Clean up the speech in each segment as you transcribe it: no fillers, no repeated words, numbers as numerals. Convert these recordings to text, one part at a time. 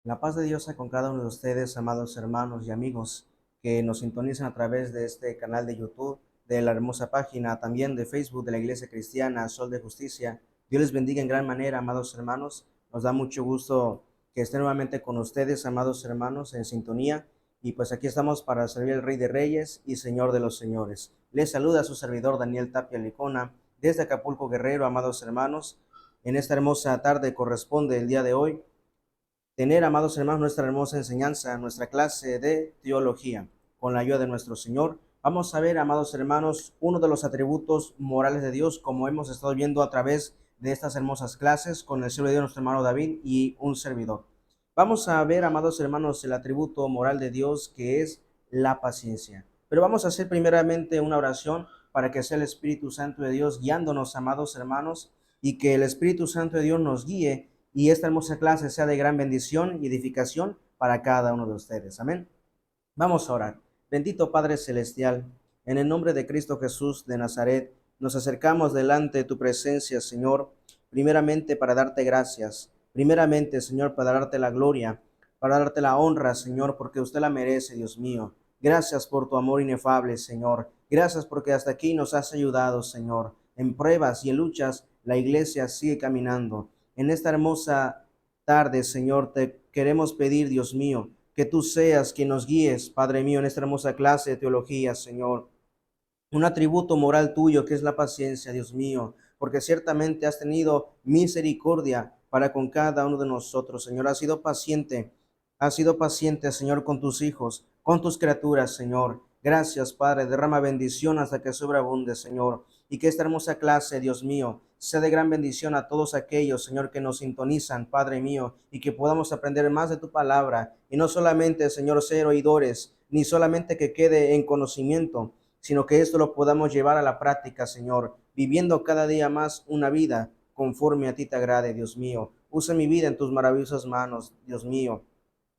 La paz de Dios sea con cada uno de ustedes, amados hermanos y amigos que nos sintonizan a través de este canal de YouTube, de la hermosa página también de Facebook de la Iglesia Cristiana Sol de Justicia. Dios les bendiga en gran manera, amados hermanos. Nos da mucho gusto que estén nuevamente con ustedes, amados hermanos, en sintonía. Y pues aquí estamos para servir al Rey de Reyes y Señor de los Señores. Les saluda su servidor Daniel Tapia Licona desde Acapulco, Guerrero, amados hermanos. En esta hermosa tarde corresponde el día de hoy tener, amados hermanos, nuestra hermosa enseñanza, nuestra clase de teología. Con la ayuda de nuestro Señor, vamos a ver, amados hermanos, uno de los atributos morales de Dios, como hemos estado viendo a través de estas hermosas clases con el siervo de Dios, nuestro hermano David y un servidor. Vamos a ver, amados hermanos, el atributo moral de Dios, que es la paciencia. Pero vamos a hacer primeramente una oración para que sea el Espíritu Santo de Dios guiándonos, amados hermanos, y que el Espíritu Santo de Dios nos guíe y esta hermosa clase sea de gran bendición y edificación para cada uno de ustedes. Amén. Vamos a orar. Bendito Padre Celestial, en el nombre de Cristo Jesús de Nazaret, nos acercamos delante de tu presencia, Señor, primeramente para darte gracias, primeramente, Señor, para darte la gloria, para darte la honra, Señor, porque usted la merece, Dios mío. Gracias por tu amor inefable, Señor. Gracias porque hasta aquí nos has ayudado, Señor. En pruebas y en luchas, la iglesia sigue caminando. En esta hermosa tarde, Señor, te queremos pedir, Dios mío, que tú seas quien nos guíes, Padre mío, en esta hermosa clase de teología, Señor. Un atributo moral tuyo que es la paciencia, Dios mío, porque ciertamente has tenido misericordia para con cada uno de nosotros, Señor. Has sido paciente, Señor, con tus hijos, con tus criaturas, Señor. Gracias, Padre. Derrama bendición hasta que sobreabunde, Señor. Y que esta hermosa clase, Dios mío, sea de gran bendición a todos aquellos, Señor, que nos sintonizan, Padre mío, y que podamos aprender más de tu palabra. Y no solamente, Señor, ser oidores, ni solamente que quede en conocimiento, sino que esto lo podamos llevar a la práctica, Señor, viviendo cada día más una vida conforme a ti te agrade, Dios mío. Usa mi vida en tus maravillosas manos, Dios mío.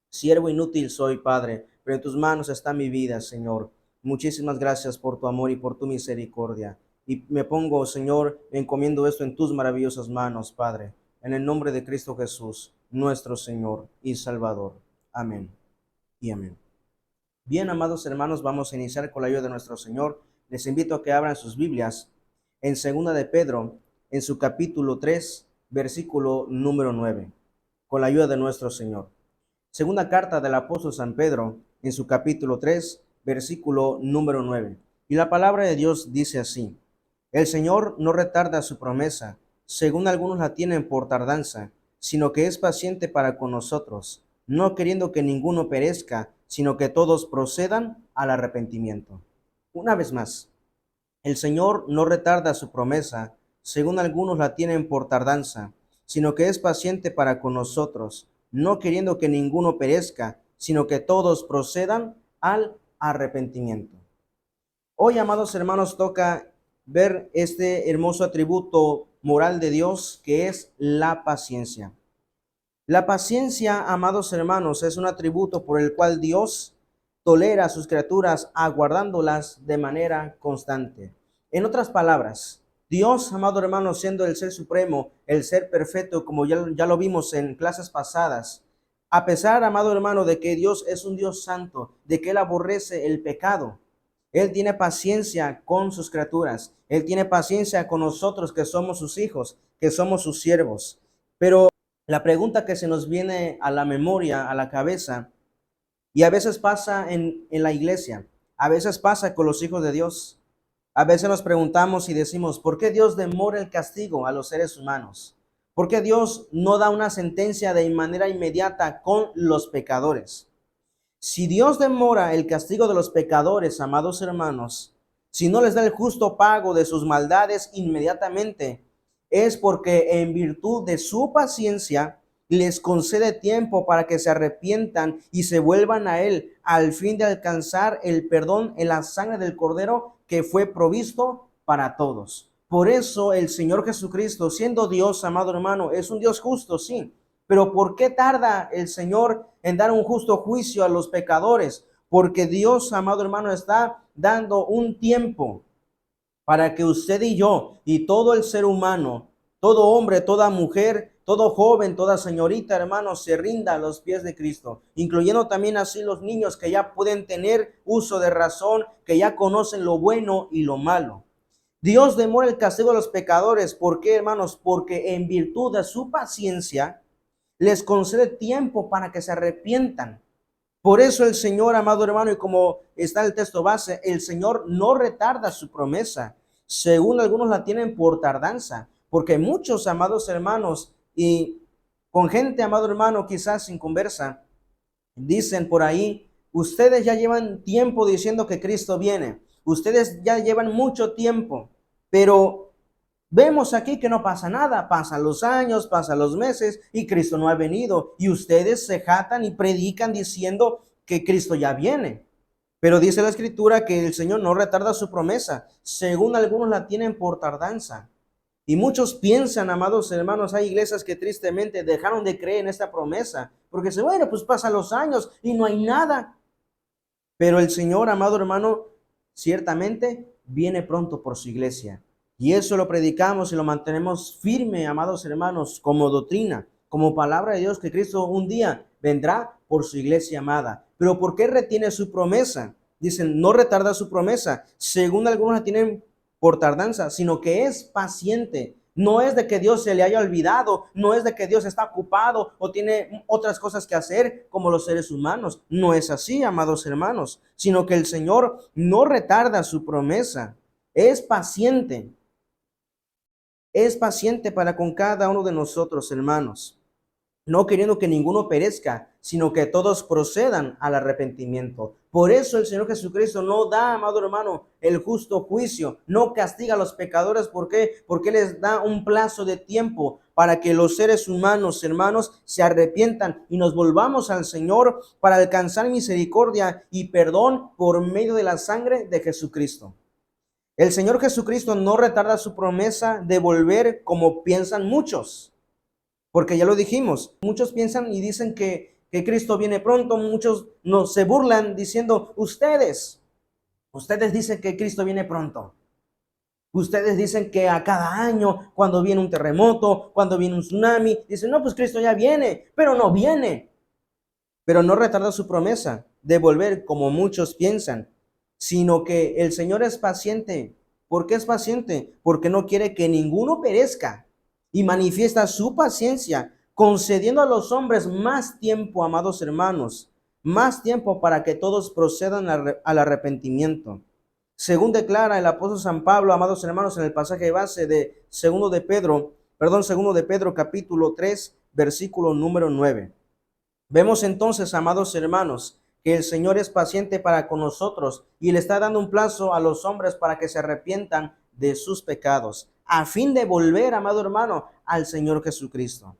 Siervo inútil soy, Padre, pero en tus manos está mi vida, Señor. Muchísimas gracias por tu amor y por tu misericordia. Y me pongo, Señor, encomiendo esto en tus maravillosas manos, Padre, en el nombre de Cristo Jesús, nuestro Señor y Salvador. Amén y amén. Bien, amados hermanos, vamos a iniciar con la ayuda de nuestro Señor. Les invito a que abran sus Biblias en Segunda de Pedro, en su capítulo 3, versículo número 9, con la ayuda de nuestro Señor. Segunda carta del apóstol San Pedro, en su capítulo 3, versículo número 9. Y la palabra de Dios dice así: el Señor no retarda su promesa, según algunos la tienen por tardanza, sino que es paciente para con nosotros, no queriendo que ninguno perezca, sino que todos procedan al arrepentimiento. Una vez más, el Señor no retarda su promesa, según algunos la tienen por tardanza, sino que es paciente para con nosotros, no queriendo que ninguno perezca, sino que todos procedan al arrepentimiento. Hoy, amados hermanos, toca ver este hermoso atributo moral de Dios que es la paciencia. La paciencia, amados hermanos, es un atributo por el cual Dios tolera a sus criaturas aguardándolas de manera constante. En otras palabras, Dios, amado hermano, siendo el ser supremo, el ser perfecto, como ya lo vimos en clases pasadas, a pesar, amado hermano, de que Dios es un Dios santo, de que Él aborrece el pecado, Él tiene paciencia con sus criaturas. Él tiene paciencia con nosotros que somos sus hijos, que somos sus siervos. Pero la pregunta que se nos viene a la memoria, a la cabeza, y a veces pasa en la iglesia, a veces pasa con los hijos de Dios, a veces nos preguntamos y decimos, ¿por qué Dios demora el castigo a los seres humanos? ¿Por qué Dios no da una sentencia de manera inmediata con los pecadores? Si Dios demora el castigo de los pecadores, amados hermanos, si no les da el justo pago de sus maldades inmediatamente, es porque en virtud de su paciencia les concede tiempo para que se arrepientan y se vuelvan a Él, al fin de alcanzar el perdón en la sangre del Cordero que fue provisto para todos. Por eso el Señor Jesucristo, siendo Dios, amado hermano, es un Dios justo, sí. Pero ¿por qué tarda el Señor en dar un justo juicio a los pecadores? Porque Dios, amado hermano, está dando un tiempo para que usted y yo y todo el ser humano, todo hombre, toda mujer, todo joven, toda señorita, hermanos, se rinda a los pies de Cristo, incluyendo también así los niños que ya pueden tener uso de razón, que ya conocen lo bueno y lo malo. Dios demora el castigo de los pecadores. ¿Por qué, hermanos? Porque en virtud de su paciencia les concede tiempo para que se arrepientan. Por eso el Señor, amado hermano, y como está el texto base, el Señor no retarda su promesa, según algunos la tienen por tardanza, porque muchos, amados hermanos, y con gente, amado hermano, quizás sin conversa, dicen por ahí, ustedes ya llevan tiempo diciendo que Cristo viene, ustedes ya llevan mucho tiempo, pero vemos aquí que no pasa nada, pasan los años, pasan los meses y Cristo no ha venido. Y ustedes se jactan y predican diciendo que Cristo ya viene. Pero dice la Escritura que el Señor no retarda su promesa, según algunos la tienen por tardanza. Y muchos piensan, amados hermanos, hay iglesias que tristemente dejaron de creer en esta promesa, porque dicen, bueno, pues pasan los años y no hay nada. Pero el Señor, amado hermano, ciertamente viene pronto por su iglesia. Y eso lo predicamos y lo mantenemos firme, amados hermanos, como doctrina, como palabra de Dios, que Cristo un día vendrá por su iglesia amada. Pero ¿por qué retiene su promesa? Dicen, no retarda su promesa, según algunos la tienen por tardanza, sino que es paciente. No es de que Dios se le haya olvidado, no es de que Dios está ocupado o tiene otras cosas que hacer como los seres humanos. No es así, amados hermanos, sino que el Señor no retarda su promesa, es paciente. Es paciente para con cada uno de nosotros, hermanos, no queriendo que ninguno perezca, sino que todos procedan al arrepentimiento. Por eso el Señor Jesucristo no da, amado hermano, el justo juicio, no castiga a los pecadores. ¿Por qué? Porque les da un plazo de tiempo para que los seres humanos, hermanos, se arrepientan y nos volvamos al Señor para alcanzar misericordia y perdón por medio de la sangre de Jesucristo. El Señor Jesucristo no retarda su promesa de volver como piensan muchos. Porque ya lo dijimos, muchos piensan y dicen que Cristo viene pronto, muchos nos se burlan diciendo, ustedes dicen que Cristo viene pronto. Ustedes dicen que a cada año, cuando viene un terremoto, cuando viene un tsunami, dicen, no, pues Cristo ya viene, pero no viene. Pero no retarda su promesa de volver como muchos piensan, sino que el Señor es paciente. ¿Por qué es paciente? Porque no quiere que ninguno perezca y manifiesta su paciencia, concediendo a los hombres más tiempo, amados hermanos, más tiempo para que todos procedan al arrepentimiento. Según declara el apóstol San Pablo, amados hermanos, en el pasaje base de segundo de Pedro capítulo 3, versículo número 9. Vemos entonces, amados hermanos, que el Señor es paciente para con nosotros y le está dando un plazo a los hombres para que se arrepientan de sus pecados, a fin de volver, amado hermano, al Señor Jesucristo.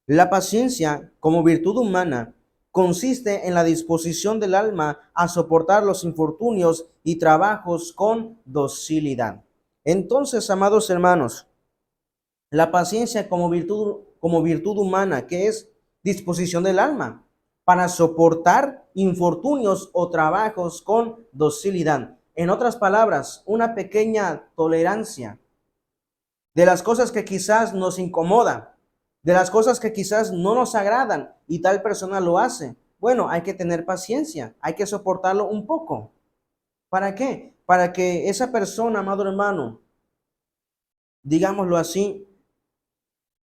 La paciencia, como virtud humana, consiste en la disposición del alma a soportar los infortunios y trabajos con docilidad. Entonces, amados hermanos, la paciencia como virtud humana, que es disposición del alma para soportar infortunios o trabajos con docilidad. En otras palabras, una pequeña tolerancia de las cosas que quizás nos incomodan, de las cosas que quizás no nos agradan y tal persona lo hace. Bueno, hay que tener paciencia, hay que soportarlo un poco. ¿Para qué? Para que esa persona, amado hermano, digámoslo así,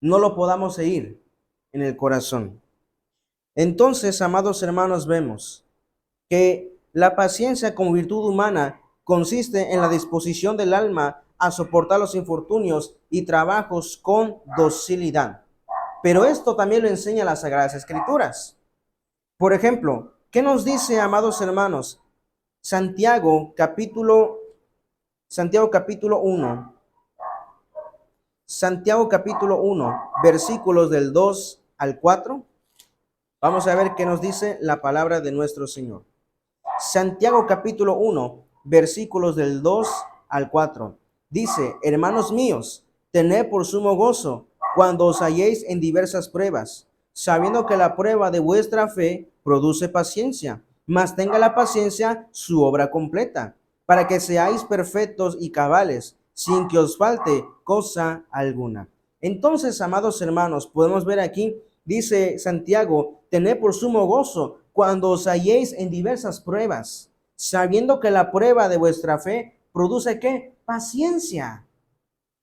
no lo podamos seguir en el corazón. Entonces, amados hermanos, vemos que la paciencia como virtud humana consiste en la disposición del alma a soportar los infortunios y trabajos con docilidad. Pero esto también lo enseña las Sagradas Escrituras. Por ejemplo, ¿qué nos dice, amados hermanos? Santiago capítulo 1. Santiago capítulo 1, versículos del 2 al 4. Vamos a ver qué nos dice la palabra de nuestro Señor. Santiago capítulo 1, versículos del 2 al 4. Dice, hermanos míos, tened por sumo gozo cuando os halléis en diversas pruebas, sabiendo que la prueba de vuestra fe produce paciencia, mas tenga la paciencia su obra completa, para que seáis perfectos y cabales, sin que os falte cosa alguna. Entonces, amados hermanos, podemos ver aquí, dice Santiago, tened por sumo gozo cuando os halléis en diversas pruebas, sabiendo que la prueba de vuestra fe produce ¿qué? Paciencia.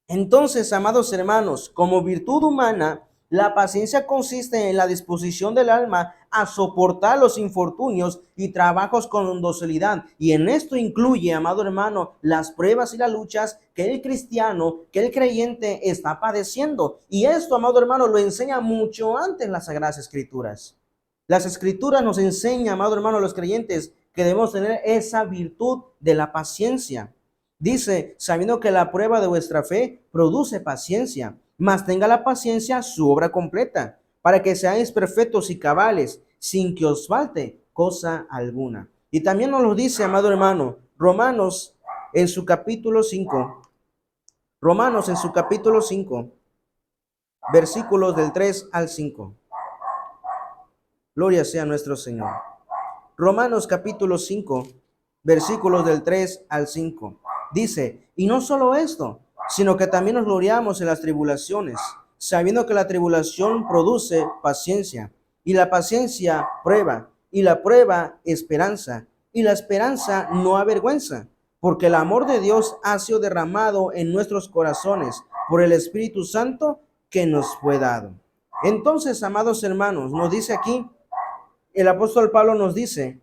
Entonces, amados hermanos, como virtud humana, la paciencia consiste en la disposición del alma a soportar los infortunios y trabajos con docilidad. Y en esto incluye, amado hermano, las pruebas y las luchas que el cristiano, que el creyente está padeciendo. Y esto, amado hermano, lo enseña mucho antes las Sagradas Escrituras. Las Escrituras nos enseñan, amado hermano, los creyentes, que debemos tener esa virtud de la paciencia. Dice, sabiendo que la prueba de vuestra fe produce paciencia, mas tenga la paciencia su obra completa, para que seáis perfectos y cabales, sin que os falte cosa alguna. Y también nos lo dice, amado hermano, Romanos en su capítulo 5, Romanos en su capítulo 5, versículos del 3 al 5. Gloria sea a nuestro Señor. Romanos capítulo 5, versículos del 3 al 5. Dice, y no solo esto, sino que también nos gloriamos en las tribulaciones, sabiendo que la tribulación produce paciencia, y la paciencia prueba, y la prueba esperanza, y la esperanza no avergüenza, porque el amor de Dios ha sido derramado en nuestros corazones por el Espíritu Santo que nos fue dado. Entonces, amados hermanos, nos dice aquí, el apóstol Pablo nos dice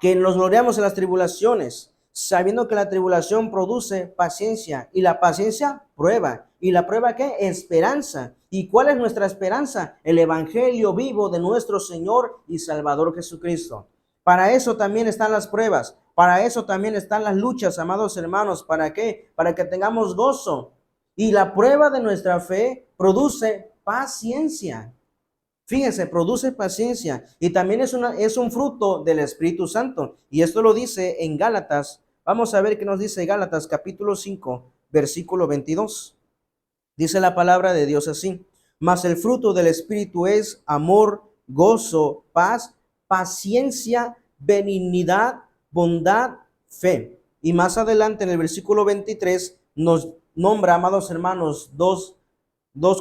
que nos gloriamos en las tribulaciones, sabiendo que la tribulación produce paciencia y la paciencia prueba. ¿Y la prueba qué? Esperanza. ¿Y cuál es nuestra esperanza? El evangelio vivo de nuestro Señor y Salvador Jesucristo. Para eso también están las pruebas, para eso también están las luchas, amados hermanos. ¿Para qué? Para que tengamos gozo. Y la prueba de nuestra fe produce paciencia. Fíjense, produce paciencia y también es un fruto del Espíritu Santo. Y esto lo dice en Gálatas. Vamos a ver qué nos dice Gálatas capítulo 5, versículo 22. Dice la palabra de Dios así. Mas el fruto del Espíritu es amor, gozo, paz, paciencia, benignidad, bondad, fe. Y más adelante en el versículo 23 nos nombra, amados hermanos, dos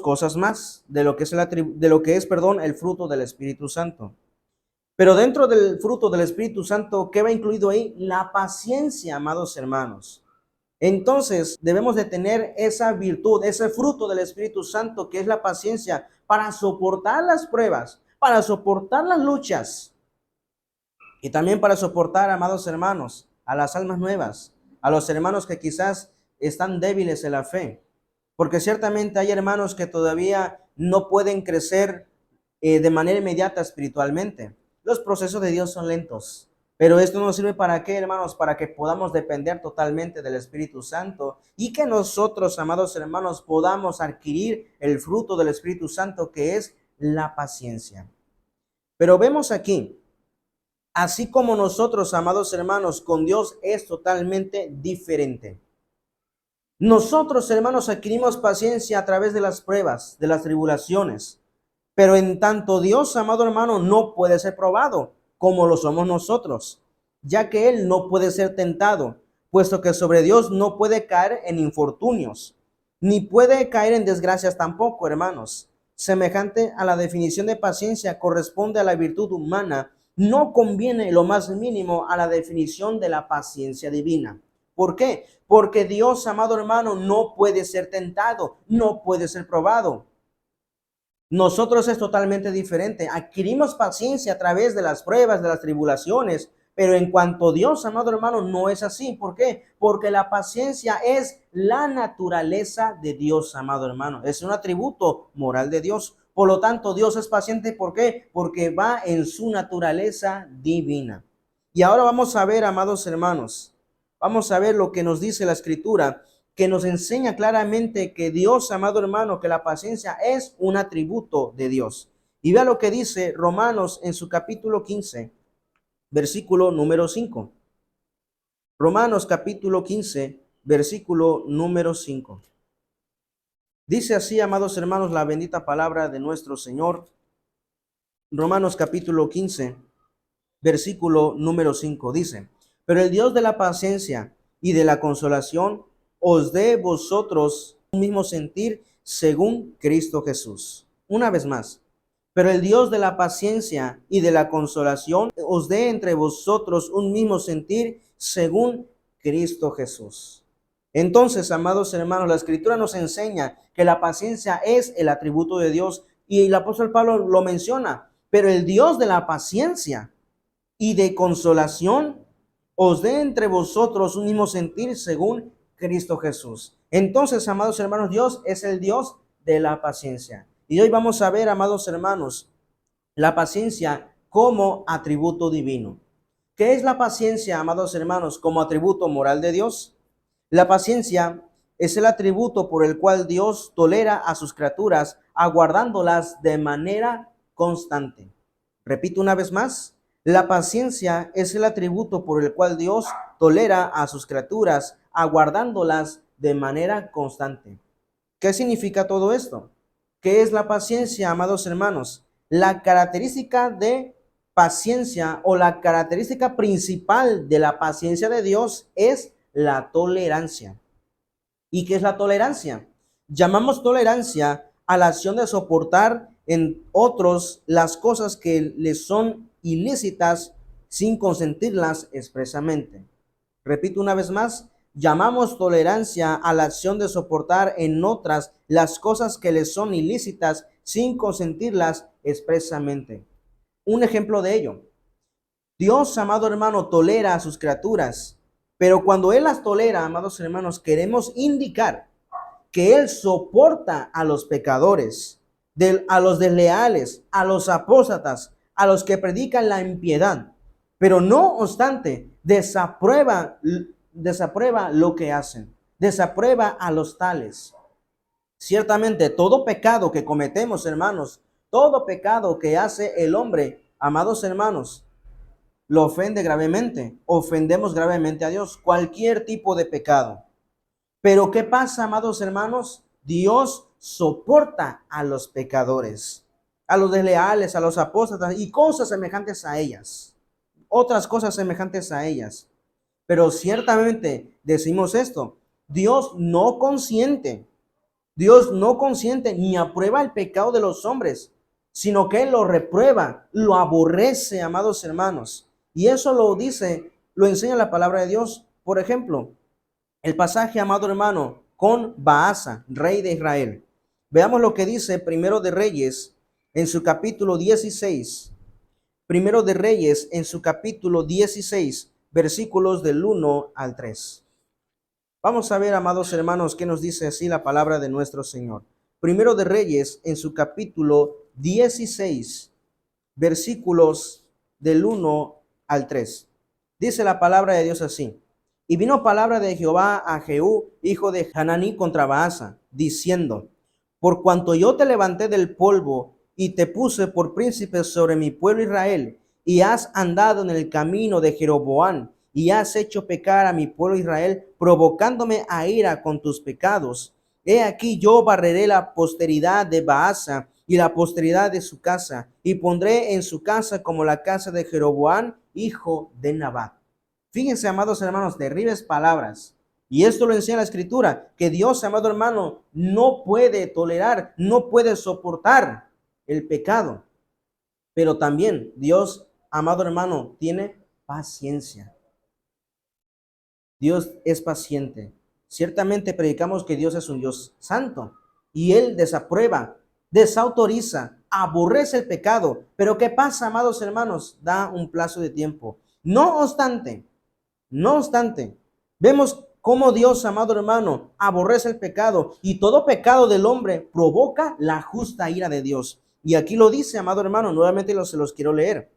cosas más de lo que es, el fruto del Espíritu Santo. Pero dentro del fruto del Espíritu Santo, ¿qué va incluido ahí? La paciencia, amados hermanos. Entonces, debemos de tener esa virtud, ese fruto del Espíritu Santo, que es la paciencia, para soportar las pruebas, para soportar las luchas y también para soportar, amados hermanos, a las almas nuevas, a los hermanos que quizás están débiles en la fe. Porque ciertamente hay hermanos que todavía no pueden crecer de manera inmediata espiritualmente. Los procesos de Dios son lentos. Pero esto nos sirve para qué, hermanos, para que podamos depender totalmente del Espíritu Santo y que nosotros, amados hermanos, podamos adquirir el fruto del Espíritu Santo, que es la paciencia. Pero vemos aquí, así como nosotros, amados hermanos, con Dios es totalmente diferente. Nosotros, hermanos, adquirimos paciencia a través de las pruebas, de las tribulaciones. Pero en tanto Dios, amado hermano, no puede ser probado como lo somos nosotros, ya que Él no puede ser tentado, puesto que sobre Dios no puede caer en infortunios, ni puede caer en desgracias tampoco, hermanos. Semejante a la definición de paciencia corresponde a la virtud humana, no conviene lo más mínimo a la definición de la paciencia divina. ¿Por qué? Porque Dios, amado hermano, no puede ser tentado, no puede ser probado. Nosotros es totalmente diferente. Adquirimos paciencia a través de las pruebas, de las tribulaciones, pero en cuanto a Dios, amado hermano, no es así. ¿Por qué? Porque la paciencia es la naturaleza de Dios, amado hermano. Es un atributo moral de Dios. Por lo tanto, Dios es paciente. ¿Por qué? Porque va en su naturaleza divina. Y ahora vamos a ver, amados hermanos, vamos a ver lo que nos dice la Escritura, que nos enseña claramente que Dios, amado hermano, que la paciencia es un atributo de Dios. Y vea lo que dice Romanos en su capítulo 15, versículo número 5. Romanos capítulo 15, versículo número 5. Dice así, amados hermanos, la bendita palabra de nuestro Señor. Romanos capítulo 15, versículo número 5 dice: pero el Dios de la paciencia y de la consolación os dé vosotros un mismo sentir según Cristo Jesús. Una vez más. Pero el Dios de la paciencia y de la consolación os dé entre vosotros un mismo sentir según Cristo Jesús. Entonces, amados hermanos, la Escritura nos enseña que la paciencia es el atributo de Dios y el apóstol Pablo lo menciona. Pero el Dios de la paciencia y de consolación os dé entre vosotros un mismo sentir según Cristo Jesús. Entonces, amados hermanos, Dios es el Dios de la paciencia. Y hoy vamos a ver, amados hermanos, la paciencia como atributo divino. ¿Qué es la paciencia, amados hermanos, como atributo moral de Dios? La paciencia es el atributo por el cual Dios tolera a sus criaturas, aguardándolas de manera constante. Repito una vez más, la paciencia es el atributo por el cual Dios tolera a sus criaturas, aguardándolas de manera constante. ¿Qué significa todo esto? ¿Qué es la paciencia, amados hermanos? La característica de paciencia o la característica principal de la paciencia de Dios es la tolerancia. ¿Y qué es la tolerancia? Llamamos tolerancia a la acción de soportar en otros las cosas que les son ilícitas sin consentirlas expresamente. Repito una vez más, llamamos tolerancia a la acción de soportar en otras las cosas que les son ilícitas sin consentirlas expresamente. Un ejemplo de ello. Dios, amado hermano, tolera a sus criaturas, pero cuando Él las tolera, amados hermanos, queremos indicar que Él soporta a los pecadores, a los desleales, a los apóstatas, a los que predican la impiedad, pero no obstante, desaprueba lo que hacen, desaprueba a los tales. Ciertamente, todo pecado que cometemos, hermanos, todo pecado que hace el hombre, amados hermanos, lo ofende gravemente, ofendemos gravemente a Dios, cualquier tipo de pecado. Pero ¿qué pasa, amados hermanos? Dios soporta a los pecadores, a los desleales, a los apóstatas y cosas semejantes a ellas, otras cosas semejantes a ellas. Pero ciertamente decimos esto, Dios no consiente ni aprueba el pecado de los hombres, sino que Él lo reprueba, lo aborrece, amados hermanos. Y eso lo enseña la palabra de Dios. Por ejemplo, el pasaje, amado hermano, con Baasa, rey de Israel. Veamos lo que dice Primero de Reyes en su capítulo 16. Primero de Reyes en su capítulo 16, versículos del 1 al 3. Vamos a ver, amados hermanos, qué nos dice así la palabra de nuestro Señor. Primero de Reyes en su capítulo 16, versículos del 1 al 3. Dice la palabra de Dios así. Y vino palabra de Jehová a Jehú, hijo de Hananí, contra Baasa, diciendo: por cuanto yo te levanté del polvo y te puse por príncipe sobre mi pueblo Israel, y has andado en el camino de Jeroboam, y has hecho pecar a mi pueblo Israel, provocándome a ira con tus pecados. He aquí yo barreré la posteridad de Baasa y la posteridad de su casa, y pondré en su casa como la casa de Jeroboam, hijo de Nabat. Fíjense, amados hermanos, terribles palabras. Y esto lo enseña la Escritura, que Dios, amado hermano, no puede tolerar, no puede soportar el pecado. Pero también Dios, amado hermano, tiene paciencia. Dios es paciente. Ciertamente predicamos que Dios es un Dios santo y Él desaprueba, desautoriza, aborrece el pecado. Pero ¿qué pasa, amados hermanos? Da un plazo de tiempo. No obstante, vemos cómo Dios, amado hermano, aborrece el pecado y todo pecado del hombre provoca la justa ira de Dios. Y aquí lo dice, amado hermano, nuevamente se los quiero leer.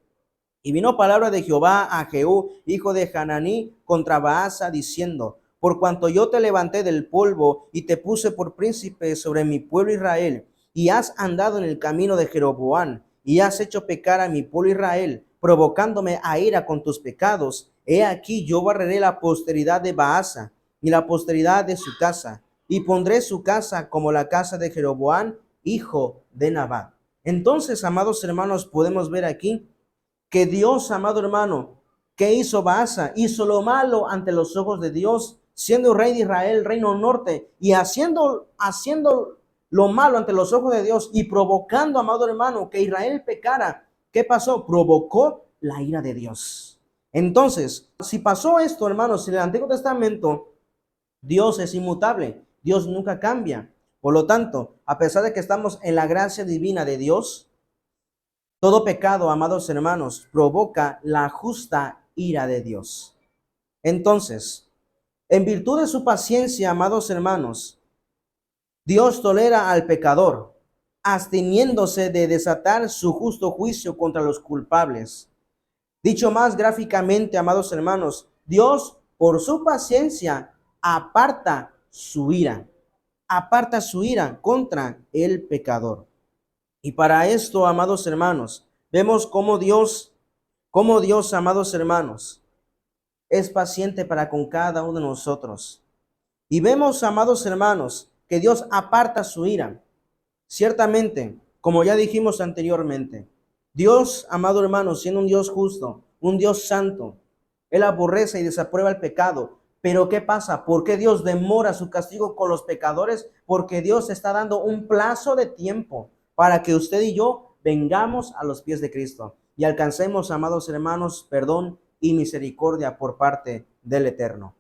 Y vino palabra de Jehová a Jehú, hijo de Hananí, contra Baasa, diciendo: por cuanto yo te levanté del polvo y te puse por príncipe sobre mi pueblo Israel, y has andado en el camino de Jeroboam, y has hecho pecar a mi pueblo Israel, provocándome a ira con tus pecados, he aquí yo barreré la posteridad de Baasa y la posteridad de su casa, y pondré su casa como la casa de Jeroboam, hijo de Nabat. Entonces, amados hermanos, podemos ver aquí que Dios, amado hermano, ¿qué hizo Baasa? Hizo lo malo ante los ojos de Dios, siendo rey de Israel, reino norte, y haciendo lo malo ante los ojos de Dios y provocando, amado hermano, que Israel pecara, ¿qué pasó? Provocó la ira de Dios. Entonces, si pasó esto, hermanos, en el Antiguo Testamento, Dios es inmutable, Dios nunca cambia. Por lo tanto, a pesar de que estamos en la gracia divina de Dios, todo pecado, amados hermanos, provoca la justa ira de Dios. Entonces, en virtud de su paciencia, amados hermanos, Dios tolera al pecador, absteniéndose de desatar su justo juicio contra los culpables. Dicho más gráficamente, amados hermanos, Dios, por su paciencia, aparta su ira contra el pecador. Y para esto, amados hermanos, vemos cómo Dios, amados hermanos, es paciente para con cada uno de nosotros. Y vemos, amados hermanos, que Dios aparta su ira. Ciertamente, como ya dijimos anteriormente, Dios, amado hermano, siendo un Dios justo, un Dios santo, Él aborrece y desaprueba el pecado. Pero ¿qué pasa? ¿Por qué Dios demora su castigo con los pecadores? Porque Dios está dando un plazo de tiempo para que usted y yo vengamos a los pies de Cristo y alcancemos, amados hermanos, perdón y misericordia por parte del Eterno.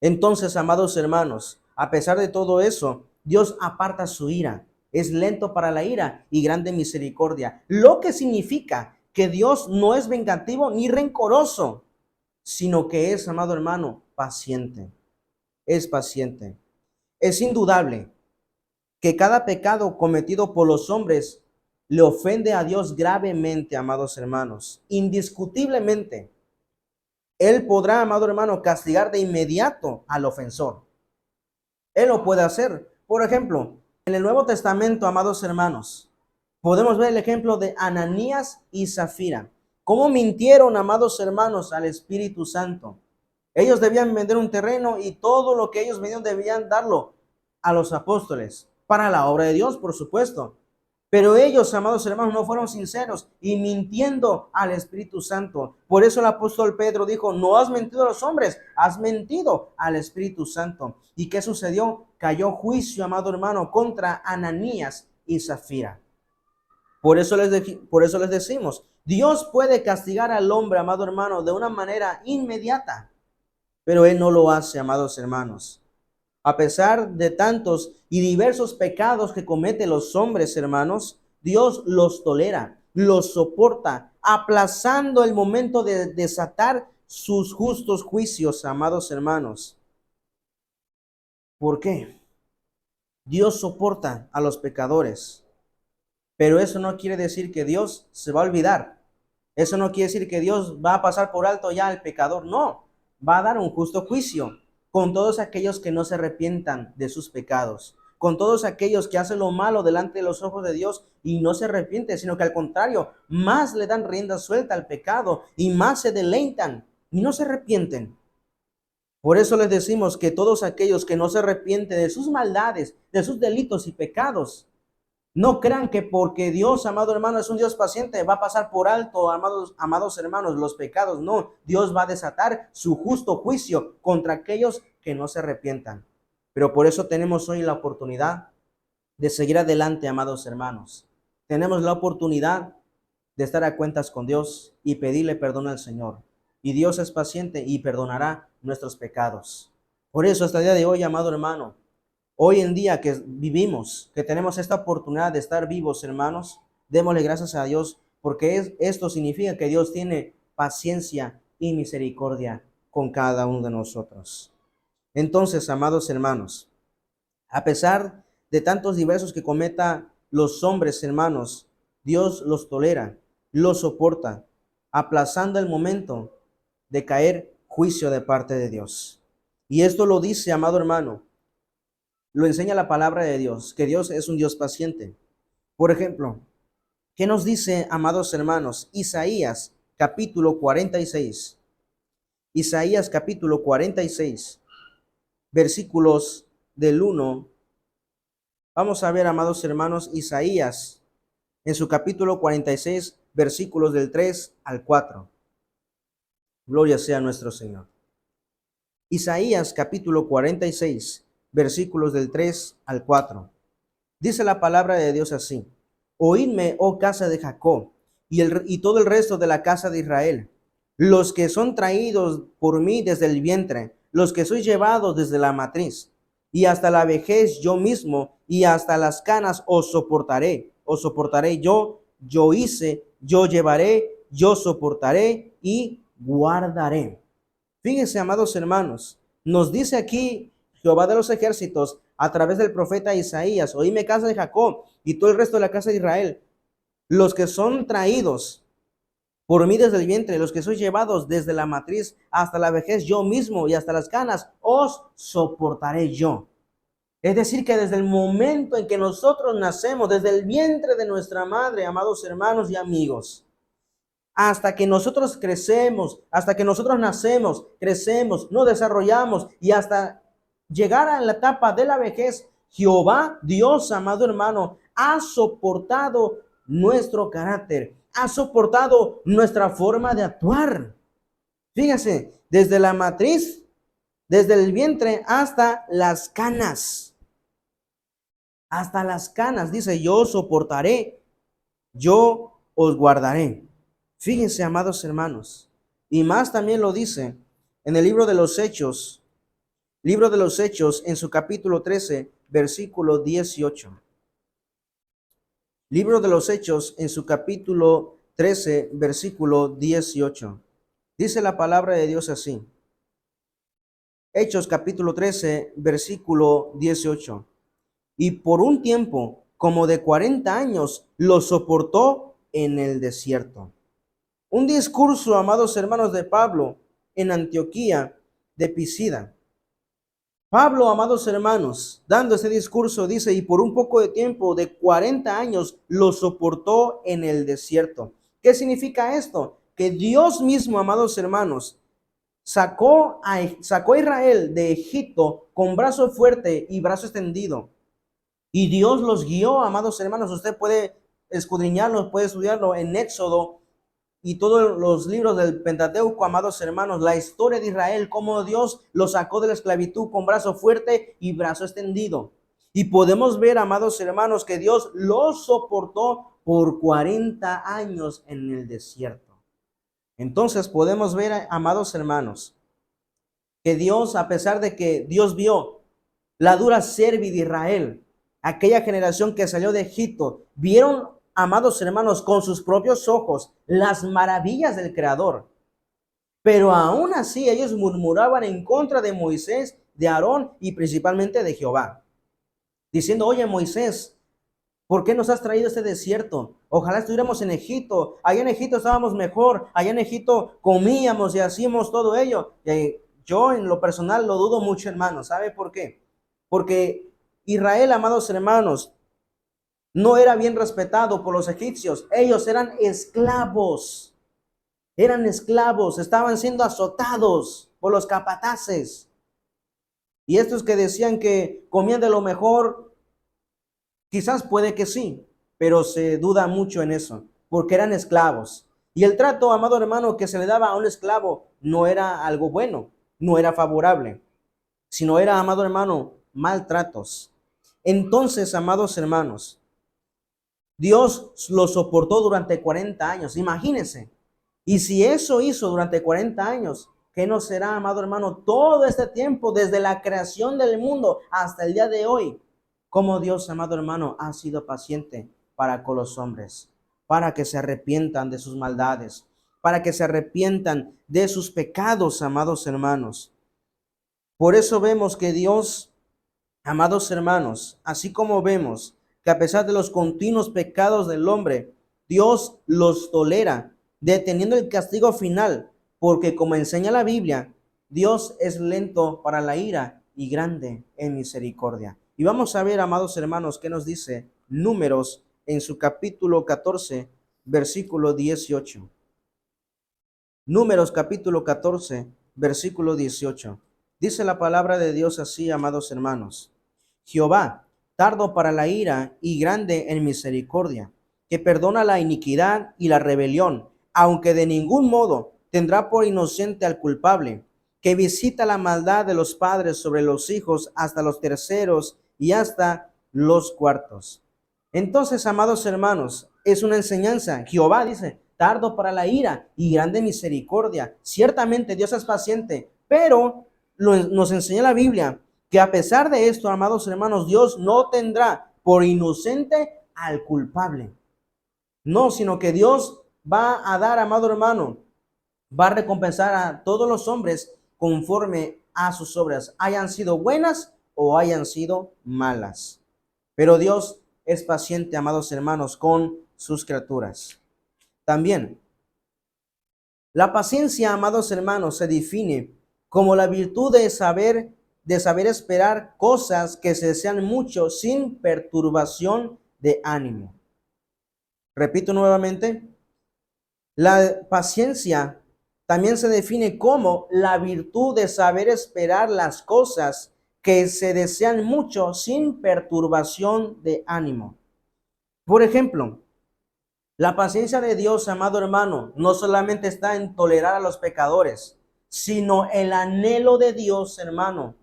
Entonces, amados hermanos, a pesar de todo eso, Dios aparta su ira, es lento para la ira y grande misericordia, lo que significa que Dios no es vengativo ni rencoroso, sino que es, amado hermano, paciente, es paciente. Es indudable que cada pecado cometido por los hombres le ofende a Dios gravemente, amados hermanos, indiscutiblemente. Él podrá, amado hermano, castigar de inmediato al ofensor. Él lo puede hacer. Por ejemplo, en el Nuevo Testamento, amados hermanos, podemos ver el ejemplo de Ananías y Zafira. ¿Cómo mintieron, amados hermanos, al Espíritu Santo? Ellos debían vender un terreno y todo lo que ellos vendieron debían darlo a los apóstoles, para la obra de Dios, por supuesto. Pero ellos, amados hermanos, no fueron sinceros y mintiendo al Espíritu Santo. Por eso el apóstol Pedro dijo, no has mentido a los hombres, has mentido al Espíritu Santo. ¿Y qué sucedió? Cayó juicio, amado hermano, contra Ananías y Zafira. Por eso les decimos, Dios puede castigar al hombre, amado hermano, de una manera inmediata, pero Él no lo hace, amados hermanos. A pesar de tantos y diversos pecados que cometen los hombres, hermanos, Dios los tolera, los soporta, aplazando el momento de desatar sus justos juicios, amados hermanos. ¿Por qué? Dios soporta a los pecadores, pero eso no quiere decir que Dios se va a olvidar. Eso no quiere decir que Dios va a pasar por alto ya al pecador. No, va a dar un justo juicio con todos aquellos que no se arrepientan de sus pecados, con todos aquellos que hacen lo malo delante de los ojos de Dios y no se arrepienten, sino que al contrario, más le dan rienda suelta al pecado y más se deleitan y no se arrepienten. Por eso les decimos que todos aquellos que no se arrepienten de sus maldades, de sus delitos y pecados, no crean que porque Dios, amado hermano, es un Dios paciente, va a pasar por alto, amados hermanos, los pecados. No, Dios va a desatar su justo juicio contra aquellos que no se arrepientan. Pero por eso tenemos hoy la oportunidad de seguir adelante, amados hermanos. Tenemos la oportunidad de estar a cuentas con Dios y pedirle perdón al Señor. Y Dios es paciente y perdonará nuestros pecados. Por eso, hasta el día de hoy, amado hermano, hoy en día que vivimos, que tenemos esta oportunidad de estar vivos, hermanos, démosle gracias a Dios, porque esto significa que Dios tiene paciencia y misericordia con cada uno de nosotros. Entonces, amados hermanos, a pesar de tantos diversos que cometa los hombres, hermanos, Dios los tolera, los soporta, aplazando el momento de caer juicio de parte de Dios. Y esto lo dice, amado hermano, lo enseña la palabra de Dios, que Dios es un Dios paciente. Por ejemplo, ¿qué nos dice, amados hermanos? Isaías capítulo 46. Isaías capítulo 46, versículos del 1. Vamos a ver, amados hermanos, Isaías en su capítulo 46, versículos del 3 al 4. Gloria sea a nuestro Señor. Isaías capítulo 46, versículos del 3 al 4. Dice la palabra de Dios así: oídme, oh casa de Jacob, y todo el resto de la casa de Israel, los que son traídos por mí desde el vientre, los que sois llevados desde la matriz, y hasta la vejez yo mismo, y hasta las canas os soportaré yo hice, yo llevaré, yo soportaré y guardaré. Fíjense, amados hermanos, nos dice aquí Jehová de los ejércitos a través del profeta Isaías: oíme, casa de Jacob, y todo el resto de la casa de Israel, los que son traídos por mí desde el vientre, los que sois llevados desde la matriz hasta la vejez, yo mismo, y hasta las canas os soportaré yo. Es decir, que desde el momento en que nosotros nacemos, desde el vientre de nuestra madre, amados hermanos y amigos, hasta que nosotros crecemos, hasta que nosotros nacemos, crecemos, nos desarrollamos y hasta llegar a la etapa de la vejez, Jehová, Dios, amado hermano, ha soportado nuestro carácter, ha soportado nuestra forma de actuar. Fíjese, desde la matriz, desde el vientre hasta las canas, dice: yo soportaré, yo os guardaré. Fíjense, amados hermanos, y más también lo dice en el libro de los Hechos, en su capítulo 13, versículo 18. Libro de los Hechos, en su capítulo 13, versículo 18. Dice la palabra de Dios así. Hechos capítulo 13, versículo 18. Y por un tiempo, como de 40 años, lo soportó en el desierto. Un discurso, amados hermanos, de Pablo en Antioquía de Pisida. Pablo, amados hermanos, dando ese discurso, dice: y por un poco de tiempo, de 40 años, lo soportó en el desierto. ¿Qué significa esto? Que Dios mismo, amados hermanos, sacó a Israel de Egipto con brazo fuerte y brazo extendido. Y Dios los guió, amados hermanos. Usted puede escudriñarlo, puede estudiarlo en Éxodo y todos los libros del Pentateuco, amados hermanos, la historia de Israel, cómo Dios los sacó de la esclavitud con brazo fuerte y brazo extendido. Y podemos ver, amados hermanos, que Dios los soportó por 40 años en el desierto. Entonces podemos ver, amados hermanos, que Dios, a pesar de que Dios vio la dura cerviz de Israel, aquella generación que salió de Egipto, vieron, amados hermanos, con sus propios ojos las maravillas del Creador. Pero aún así ellos murmuraban en contra de Moisés, de Aarón y principalmente de Jehová, diciendo: oye, Moisés, ¿por qué nos has traído este desierto? Ojalá estuviéramos en Egipto. Allá en Egipto estábamos mejor. Allá en Egipto comíamos y hacíamos todo ello. Y yo en lo personal lo dudo mucho, hermanos. ¿Sabe por qué? Porque Israel, amados hermanos, no era bien respetado por los egipcios. Ellos eran esclavos. Estaban siendo azotados por los capataces. Y estos que decían que comían de lo mejor, quizás puede que sí, pero se duda mucho en eso, porque eran esclavos. Y el trato, amado hermano, que se le daba a un esclavo no era algo bueno, no era favorable, sino era, amado hermano, maltratos. Entonces, amados hermanos, Dios lo soportó durante 40 años, imagínense. Y si eso hizo durante 40 años, ¿qué no será, amado hermano, todo este tiempo, desde la creación del mundo hasta el día de hoy? Como Dios, amado hermano, ha sido paciente para con los hombres, para que se arrepientan de sus maldades, para que se arrepientan de sus pecados, amados hermanos. Por eso vemos que Dios, amados hermanos, así como vemos que a pesar de los continuos pecados del hombre, Dios los tolera, deteniendo el castigo final, porque como enseña la Biblia, Dios es lento para la ira y grande en misericordia. Y vamos a ver, amados hermanos, qué nos dice Números en su capítulo 14, versículo 18. Números capítulo 14, versículo 18. Dice la palabra de Dios así, amados hermanos: Jehová, tardo para la ira y grande en misericordia, que perdona la iniquidad y la rebelión, aunque de ningún modo tendrá por inocente al culpable, que visita la maldad de los padres sobre los hijos hasta los terceros y hasta los cuartos. Entonces, amados hermanos, es una enseñanza. Jehová dice, tardo para la ira y grande misericordia. Ciertamente Dios es paciente, pero nos enseña la Biblia que a pesar de esto, amados hermanos, Dios no tendrá por inocente al culpable. No, sino que Dios va a dar, amado hermano, va a recompensar a todos los hombres conforme a sus obras, hayan sido buenas o hayan sido malas. Pero Dios es paciente, amados hermanos, con sus criaturas. También, la paciencia, amados hermanos, se define como la virtud de saber esperar cosas que se desean mucho sin perturbación de ánimo. Repito nuevamente, la paciencia también se define como la virtud de saber esperar las cosas que se desean mucho sin perturbación de ánimo. Por ejemplo, la paciencia de Dios, amado hermano, no solamente está en tolerar a los pecadores, sino el anhelo de Dios, hermano.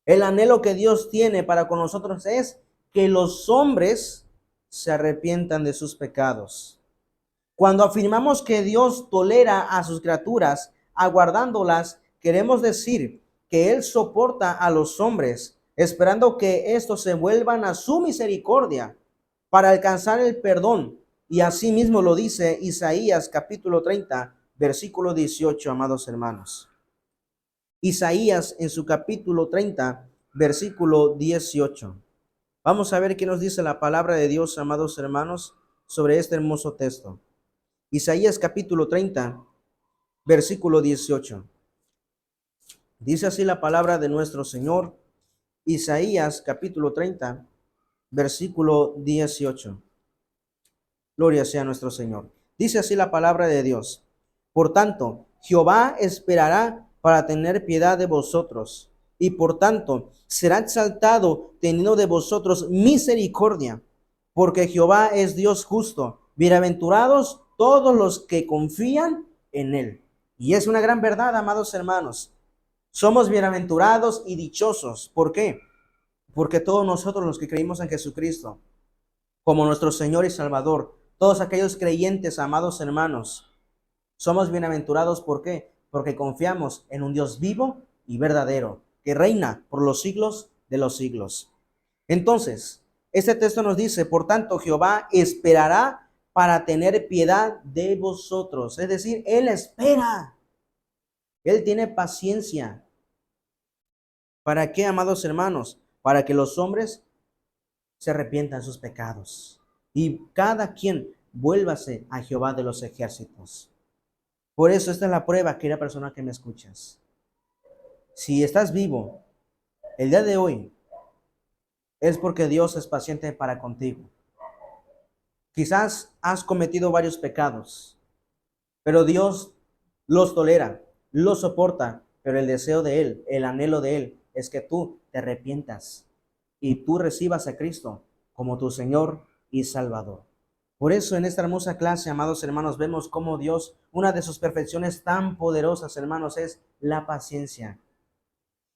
El anhelo que Dios tiene para con nosotros es que los hombres se arrepientan de sus pecados. Cuando afirmamos que Dios tolera a sus criaturas, aguardándolas, queremos decir que Él soporta a los hombres, esperando que éstos se vuelvan a su misericordia para alcanzar el perdón. Y así mismo lo dice Isaías capítulo 30, versículo 18, amados hermanos. Isaías en su capítulo 30, versículo 18. Vamos a ver qué nos dice la palabra de Dios, amados hermanos, sobre este hermoso texto. Isaías capítulo 30, versículo 18. Dice así la palabra de nuestro Señor. Isaías capítulo 30, versículo 18. Gloria sea a nuestro Señor. Dice así la palabra de Dios. Por tanto, Jehová esperará para tener piedad de vosotros, y por tanto será exaltado teniendo de vosotros misericordia, porque Jehová es Dios justo. Bienaventurados todos los que confían en él. Y es una gran verdad, amados hermanos. Somos bienaventurados y dichosos. ¿Por qué? Porque todos nosotros los que creímos en Jesucristo como nuestro Señor y Salvador, todos aquellos creyentes, amados hermanos, somos bienaventurados. ¿Por qué? Porque confiamos en un Dios vivo y verdadero, que reina por los siglos de los siglos. Entonces, este texto nos dice, por tanto, Jehová esperará para tener piedad de vosotros. Es decir, Él espera. Él tiene paciencia. ¿Para qué, amados hermanos? Para que los hombres se arrepientan de sus pecados y cada quien vuélvase a Jehová de los ejércitos. Por eso esta es la prueba, querida persona que me escuchas. Si estás vivo el día de hoy, es porque Dios es paciente para contigo. Quizás has cometido varios pecados, pero Dios los tolera, los soporta, pero el deseo de Él, el anhelo de Él, es que tú te arrepientas y tú recibas a Cristo como tu Señor y Salvador. Por eso en esta hermosa clase, amados hermanos, vemos cómo Dios, una de sus perfecciones tan poderosas, hermanos, es la paciencia.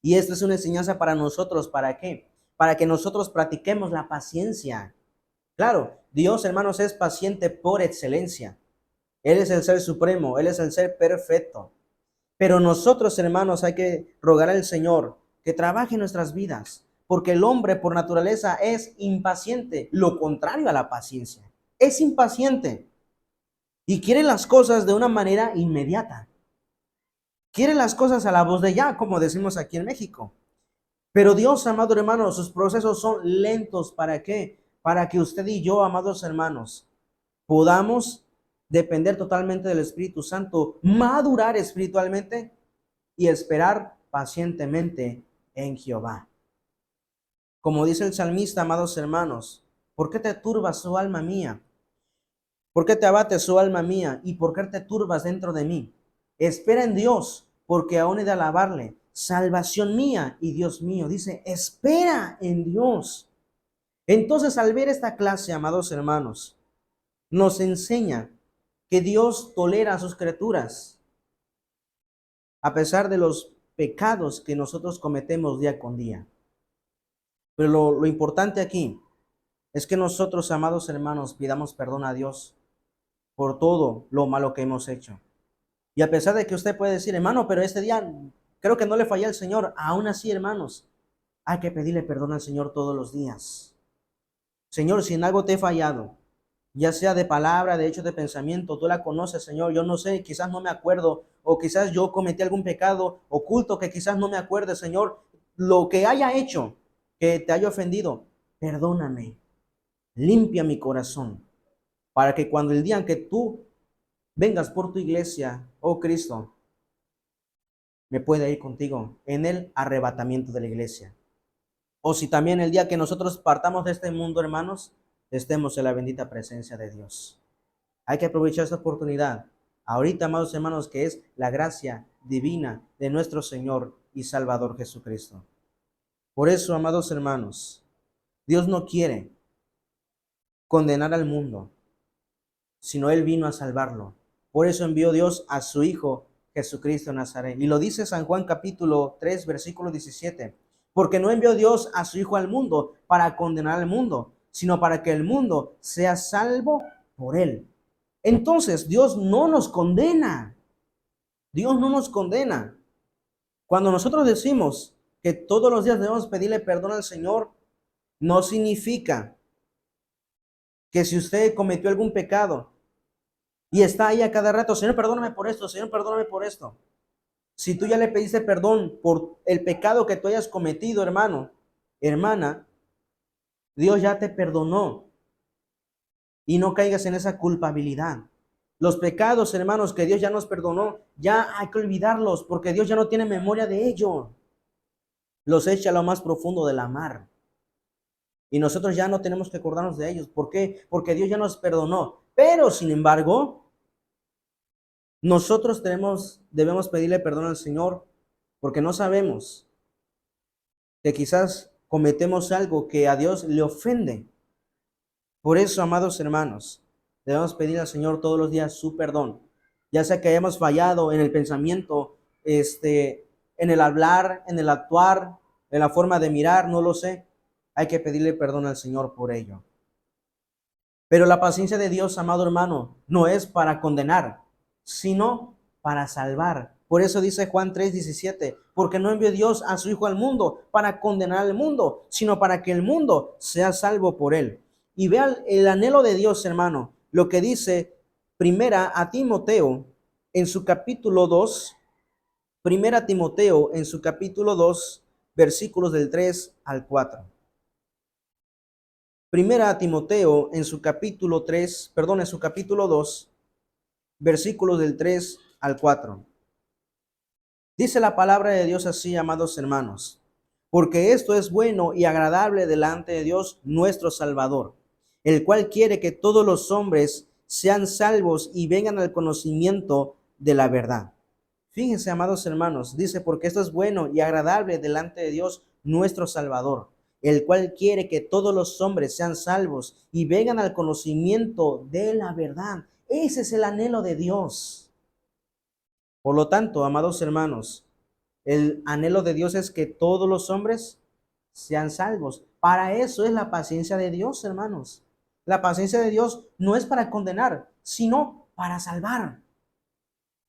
Y esta es una enseñanza para nosotros. ¿Para qué? Para que nosotros practiquemos la paciencia. Claro, Dios, hermanos, es paciente por excelencia. Él es el ser supremo, Él es el ser perfecto. Pero nosotros, hermanos, hay que rogar al Señor que trabaje en nuestras vidas, porque el hombre por naturaleza es impaciente, lo contrario a la paciencia. Es impaciente y quiere las cosas de una manera inmediata. Quiere las cosas a la voz de ya, como decimos aquí en México. Pero Dios, amado hermano, sus procesos son lentos. ¿Para qué? Para que usted y yo, amados hermanos, podamos depender totalmente del Espíritu Santo, madurar espiritualmente y esperar pacientemente en Jehová. Como dice el salmista, amados hermanos, ¿por qué te turbas, oh alma mía? ¿Por qué te abates, oh alma mía? ¿Y por qué te turbas dentro de mí? Espera en Dios, porque aún he de alabarle. Salvación mía y Dios mío. Dice, espera en Dios. Entonces, al ver esta clase, amados hermanos, nos enseña que Dios tolera a sus criaturas, a pesar de los pecados que nosotros cometemos día con día. Pero lo importante aquí es que nosotros, amados hermanos, pidamos perdón a Dios por todo lo malo que hemos hecho. Y a pesar de que usted puede decir, hermano, pero este día creo que no le fallé al Señor, aún así, hermanos, hay que pedirle perdón al Señor todos los días. Señor, si en algo te he fallado, ya sea de palabra, de hecho, de pensamiento, tú la conoces, Señor. Yo no sé, quizás no me acuerdo, o quizás yo cometí algún pecado oculto que quizás no me acuerde, Señor. Lo que haya hecho, que te haya ofendido, perdóname, limpia mi corazón, para que cuando el día en que tú vengas por tu iglesia, oh Cristo, me pueda ir contigo en el arrebatamiento de la iglesia. O si también el día que nosotros partamos de este mundo, hermanos, estemos en la bendita presencia de Dios. Hay que aprovechar esta oportunidad. Ahorita, amados hermanos, que es la gracia divina de nuestro Señor y Salvador Jesucristo. Por eso, amados hermanos, Dios no quiere condenar al mundo, sino Él vino a salvarlo. Por eso envió Dios a su Hijo Jesucristo Nazaret. Y lo dice San Juan capítulo 3, versículo 17. Porque no envió Dios a su Hijo al mundo para condenar al mundo, sino para que el mundo sea salvo por Él. Entonces, Dios no nos condena. Dios no nos condena. Cuando nosotros decimos que todos los días debemos pedirle perdón al Señor, no significa que si usted cometió algún pecado y está ahí a cada rato, Señor, perdóname por esto, Señor, perdóname por esto. Si tú ya le pediste perdón por el pecado que tú hayas cometido, hermano, hermana, Dios ya te perdonó y no caigas en esa culpabilidad. Los pecados, hermanos, que Dios ya nos perdonó, ya hay que olvidarlos porque Dios ya no tiene memoria de ello. Los echa a lo más profundo de la mar. Y nosotros ya no tenemos que acordarnos de ellos. ¿Por qué? Porque Dios ya nos perdonó. Pero, sin embargo, nosotros debemos pedirle perdón al Señor porque no sabemos que quizás cometemos algo que a Dios le ofende. Por eso, amados hermanos, debemos pedir al Señor todos los días su perdón. Ya sea que hayamos fallado en el pensamiento, en el hablar, en el actuar, en la forma de mirar, no lo sé. Hay que pedirle perdón al Señor por ello. Pero la paciencia de Dios, amado hermano, no es para condenar, sino para salvar. Por eso dice Juan 3:17, porque no envió Dios a su Hijo al mundo para condenar al mundo, sino para que el mundo sea salvo por él. Y vean el anhelo de Dios, hermano, lo que dice primera a Timoteo en su capítulo 2, primera Timoteo en su capítulo 2, versículos del 3 al 4. Primera a Timoteo en su capítulo 3, perdón, en su capítulo 2, versículos del 3 al 4. Dice la palabra de Dios así, amados hermanos, porque esto es bueno y agradable delante de Dios nuestro Salvador, el cual quiere que todos los hombres sean salvos y vengan al conocimiento de la verdad. Fíjense, amados hermanos, dice, porque esto es bueno y agradable delante de Dios nuestro Salvador, el cual quiere que todos los hombres sean salvos y vengan al conocimiento de la verdad. Ese es el anhelo de Dios. Por lo tanto, amados hermanos, el anhelo de Dios es que todos los hombres sean salvos. Para eso es la paciencia de Dios, hermanos. La paciencia de Dios no es para condenar, sino para salvar.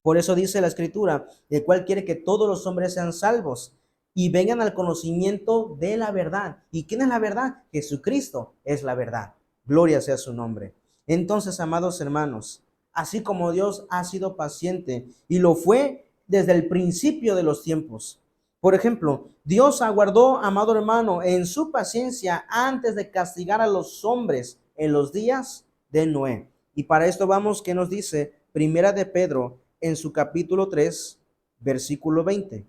Por eso dice la Escritura, el cual quiere que todos los hombres sean salvos y vengan al conocimiento de la verdad. ¿Y quién es la verdad? Jesucristo es la verdad. Gloria sea su nombre. Entonces, amados hermanos, así como Dios ha sido paciente y lo fue desde el principio de los tiempos. Por ejemplo, Dios aguardó, amado hermano, en su paciencia antes de castigar a los hombres en los días de Noé. Y para esto vamos, ¿qué nos dice? Primera de Pedro en su capítulo 3, versículo 20.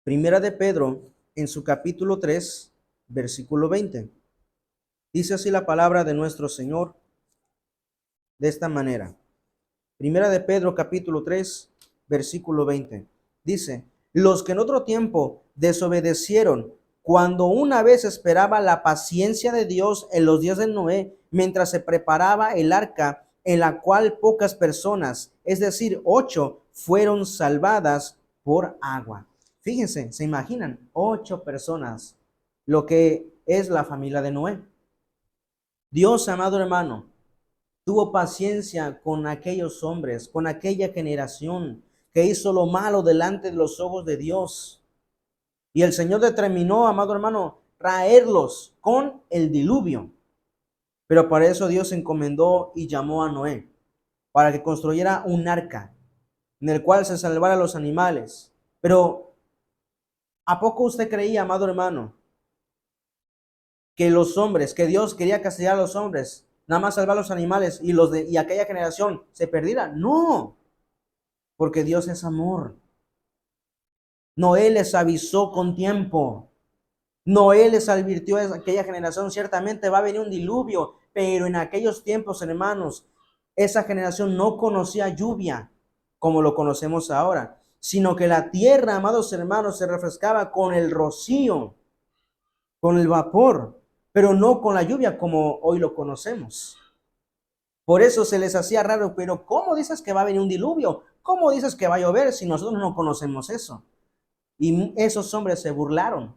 Primera de Pedro en su capítulo 3, versículo 20. Dice así la palabra de nuestro Señor de esta manera. Primera de Pedro capítulo 3, versículo 20. Dice, los que en otro tiempo desobedecieron, cuando una vez esperaba la paciencia de Dios en los días de Noé, mientras se preparaba el arca, en la cual pocas personas, es decir, 8, fueron salvadas por agua. Fíjense, se imaginan, 8 personas lo que es la familia de Noé. Dios, amado hermano, tuvo paciencia con aquellos hombres, con aquella generación que hizo lo malo delante de los ojos de Dios. Y el Señor determinó, amado hermano, traerlos con el diluvio. Pero para eso Dios encomendó y llamó a Noé, para que construyera un arca en el cual se salvaran los animales. Pero ¿a poco usted creía, amado hermano, que los hombres, que Dios quería castigar a los hombres, nada más salvar a los animales y aquella generación se perdiera? No, porque Dios es amor. Noé les avisó con tiempo. Noé les advirtió a aquella generación: ciertamente va a venir un diluvio, pero en aquellos tiempos, hermanos, esa generación no conocía lluvia como lo conocemos ahora, sino que la tierra, amados hermanos, se refrescaba con el rocío, con el vapor, pero no con la lluvia como hoy lo conocemos. Por eso se les hacía raro: pero ¿cómo dices que va a venir un diluvio? ¿Cómo dices que va a llover si nosotros no conocemos eso? Y esos hombres se burlaron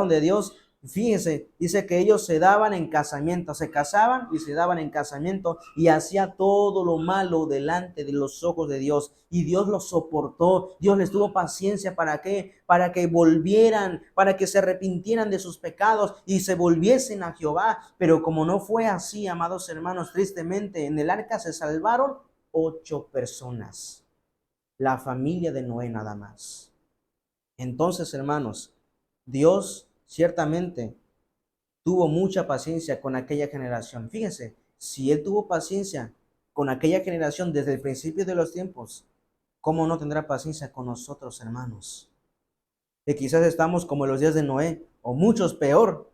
de Dios. Fíjense, dice que ellos se daban en casamiento, se casaban y se daban en casamiento y hacía todo lo malo delante de los ojos de Dios. Y Dios los soportó, Dios les tuvo paciencia. ¿Para qué? Para que volvieran, para que se arrepintieran de sus pecados y se volviesen a Jehová. Pero como no fue así, amados hermanos, tristemente, en el arca se salvaron 8 personas, la familia de Noé nada más. Entonces, hermanos, Dios ciertamente tuvo mucha paciencia con aquella generación. Fíjense, si Él tuvo paciencia con aquella generación desde el principio de los tiempos, ¿cómo no tendrá paciencia con nosotros, hermanos? Que quizás estamos como en los días de Noé, o mucho peor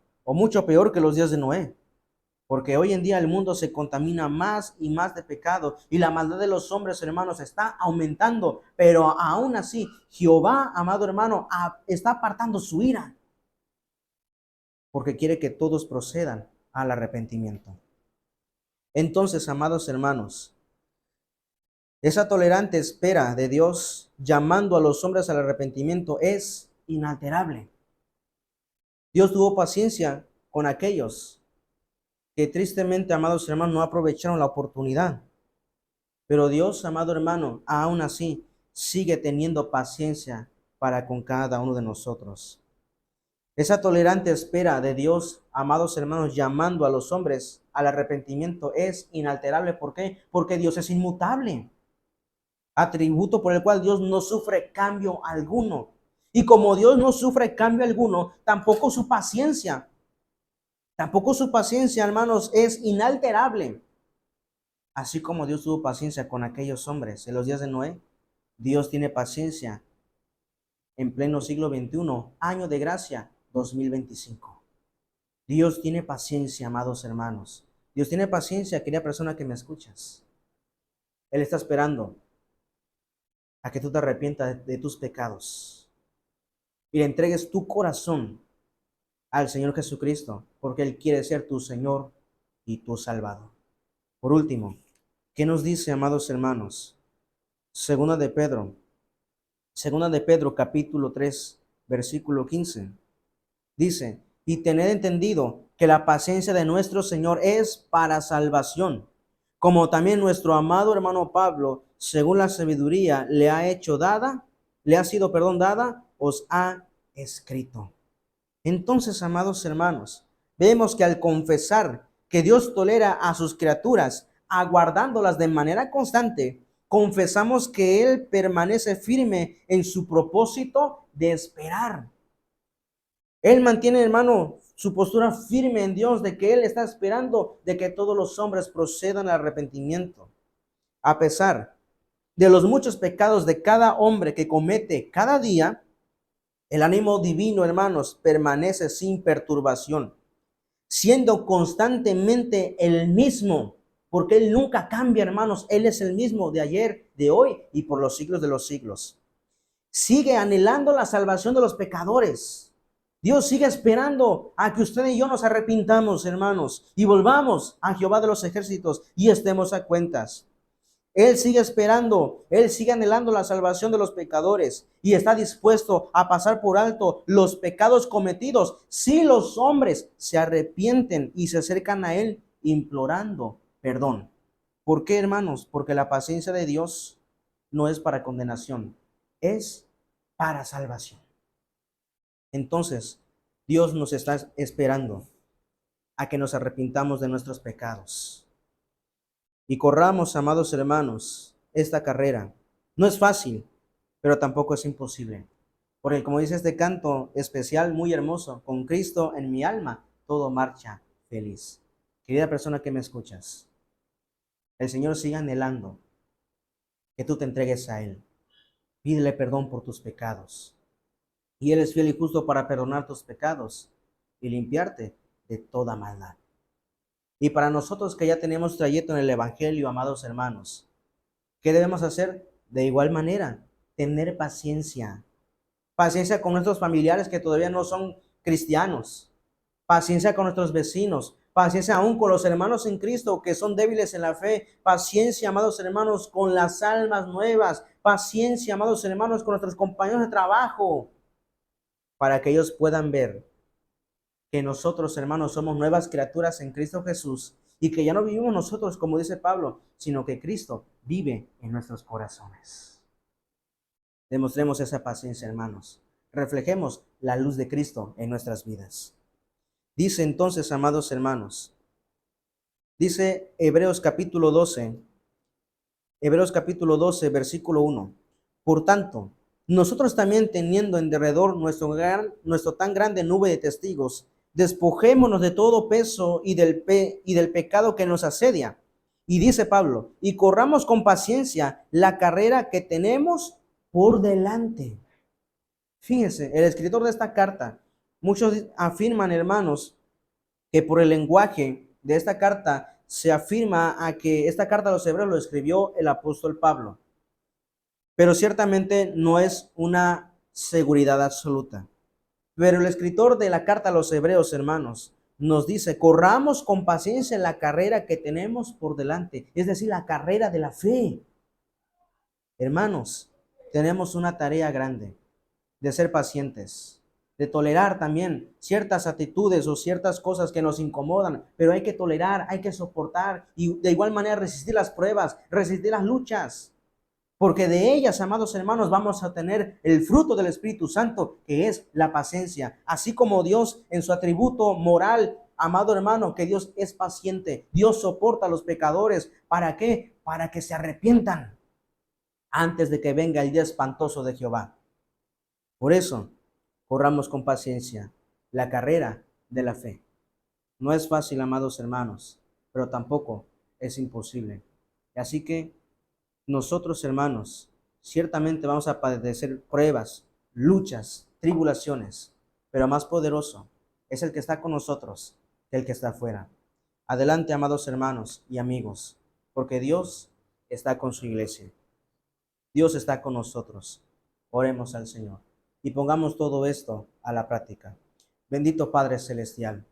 que los días de Noé. Porque hoy en día el mundo se contamina más y más de pecado y la maldad de los hombres, hermanos, está aumentando. Pero aún así, Jehová, amado hermano, está apartando su ira porque quiere que todos procedan al arrepentimiento. Entonces, amados hermanos, esa tolerante espera de Dios llamando a los hombres al arrepentimiento es inalterable. Dios tuvo paciencia con aquellos que tristemente, amados hermanos, no aprovecharon la oportunidad. Pero Dios, amado hermano, aún así sigue teniendo paciencia para con cada uno de nosotros. Esa tolerante espera de Dios, amados hermanos, llamando a los hombres al arrepentimiento es inalterable. ¿Por qué? Porque Dios es inmutable, atributo por el cual Dios no sufre cambio alguno. Y como Dios no sufre cambio alguno, tampoco su paciencia, hermanos, es inalterable. Así como Dios tuvo paciencia con aquellos hombres en los días de Noé, Dios tiene paciencia en pleno siglo XXI, año de gracia 2025. Dios tiene paciencia, amados hermanos. Dios tiene paciencia, querida persona que me escuchas. Él está esperando a que tú te arrepientas de tus pecados y le entregues tu corazón al Señor Jesucristo, porque Él quiere ser tu Señor y tu Salvador. Por último, ¿qué nos dice, amados hermanos? Segunda de Pedro capítulo 3, versículo 15. Dice: y tened entendido que la paciencia de nuestro Señor es para salvación, como también nuestro amado hermano Pablo, según la sabiduría le ha sido dada, os ha escrito. Entonces, amados hermanos, vemos que al confesar que Dios tolera a sus criaturas, aguardándolas de manera constante, confesamos que Él permanece firme en su propósito de esperar. Él mantiene, hermano, su postura firme en Dios, de que Él está esperando de que todos los hombres procedan al arrepentimiento. A pesar de los muchos pecados de cada hombre que comete cada día, el ánimo divino, hermanos, permanece sin perturbación, siendo constantemente el mismo, porque Él nunca cambia, hermanos. Él es el mismo de ayer, de hoy y por los siglos de los siglos. Sigue anhelando la salvación de los pecadores. Dios sigue esperando a que usted y yo nos arrepintamos, hermanos, y volvamos a Jehová de los ejércitos y estemos a cuentas. Él sigue esperando, Él sigue anhelando la salvación de los pecadores y está dispuesto a pasar por alto los pecados cometidos si los hombres se arrepienten y se acercan a Él implorando perdón. ¿Por qué, hermanos? Porque la paciencia de Dios no es para condenación, es para salvación. Entonces, Dios nos está esperando a que nos arrepintamos de nuestros pecados y corramos, amados hermanos, esta carrera. No es fácil, pero tampoco es imposible. Porque como dice este canto especial, muy hermoso, con Cristo en mi alma, todo marcha feliz. Querida persona que me escuchas, el Señor sigue anhelando que tú te entregues a Él. Pídele perdón por tus pecados. Y Él es fiel y justo para perdonar tus pecados y limpiarte de toda maldad. Y para nosotros que ya tenemos trayecto en el Evangelio, amados hermanos, ¿qué debemos hacer? De igual manera, tener paciencia. Paciencia con nuestros familiares que todavía no son cristianos. Paciencia con nuestros vecinos. Paciencia aún con los hermanos en Cristo que son débiles en la fe. Paciencia, amados hermanos, con las almas nuevas. Paciencia, amados hermanos, con nuestros compañeros de trabajo, para que ellos puedan ver que nosotros, hermanos, somos nuevas criaturas en Cristo Jesús y que ya no vivimos nosotros, como dice Pablo, sino que Cristo vive en nuestros corazones. Demostremos esa paciencia, hermanos. Reflejemos la luz de Cristo en nuestras vidas. Dice entonces, amados hermanos, dice Hebreos capítulo 12, versículo 1. Por tanto, nosotros también teniendo en derredor nuestro tan grande nube de testigos, despojémonos de todo peso y del pecado que nos asedia. Y dice Pablo, y corramos con paciencia la carrera que tenemos por delante. Fíjense, el escritor de esta carta, muchos afirman, hermanos, que por el lenguaje de esta carta se afirma a que esta carta a los hebreos lo escribió el apóstol Pablo. Pero ciertamente no es una seguridad absoluta. Pero el escritor de la carta a los hebreos, hermanos, nos dice, corramos con paciencia la carrera que tenemos por delante, es decir, la carrera de la fe. Hermanos, tenemos una tarea grande de ser pacientes, de tolerar también ciertas actitudes o ciertas cosas que nos incomodan, pero hay que tolerar, hay que soportar y de igual manera resistir las pruebas, resistir las luchas. Porque de ellas, amados hermanos, vamos a tener el fruto del Espíritu Santo, que es la paciencia. Así como Dios en su atributo moral, amado hermano, que Dios es paciente. Dios soporta a los pecadores. ¿Para qué? Para que se arrepientan antes de que venga el día espantoso de Jehová. Por eso, corramos con paciencia la carrera de la fe. No es fácil, amados hermanos, pero tampoco es imposible. Así que nosotros, hermanos, ciertamente vamos a padecer pruebas, luchas, tribulaciones, pero más poderoso es el que está con nosotros que el que está afuera. Adelante, amados hermanos y amigos, porque Dios está con su iglesia. Dios está con nosotros. Oremos al Señor y pongamos todo esto a la práctica. Bendito Padre Celestial,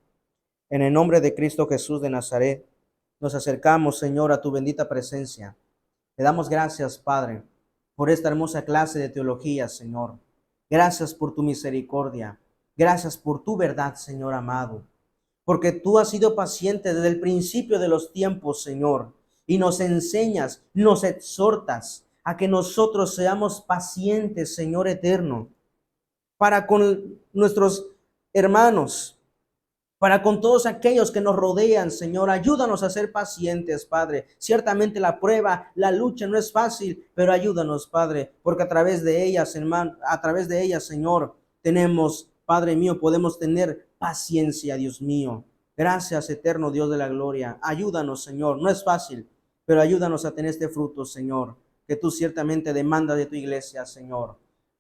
en el nombre de Cristo Jesús de Nazaret, nos acercamos, Señor, a tu bendita presencia. Te damos gracias, Padre, por esta hermosa clase de teología, Señor. Gracias por tu misericordia. Gracias por tu verdad, Señor amado. Porque tú has sido paciente desde el principio de los tiempos, Señor. Y nos enseñas, nos exhortas a que nosotros seamos pacientes, Señor eterno, para con nuestros hermanos, para con todos aquellos que nos rodean, Señor. Ayúdanos a ser pacientes, Padre. Ciertamente la prueba, la lucha no es fácil, pero ayúdanos, Padre, porque a través de ellas, hermano, a través de ellas, Señor, tenemos, Padre mío, podemos tener paciencia, Dios mío. Gracias, eterno Dios de la gloria. Ayúdanos, Señor. No es fácil, pero ayúdanos a tener este fruto, Señor, que tú ciertamente demandas de tu iglesia, Señor.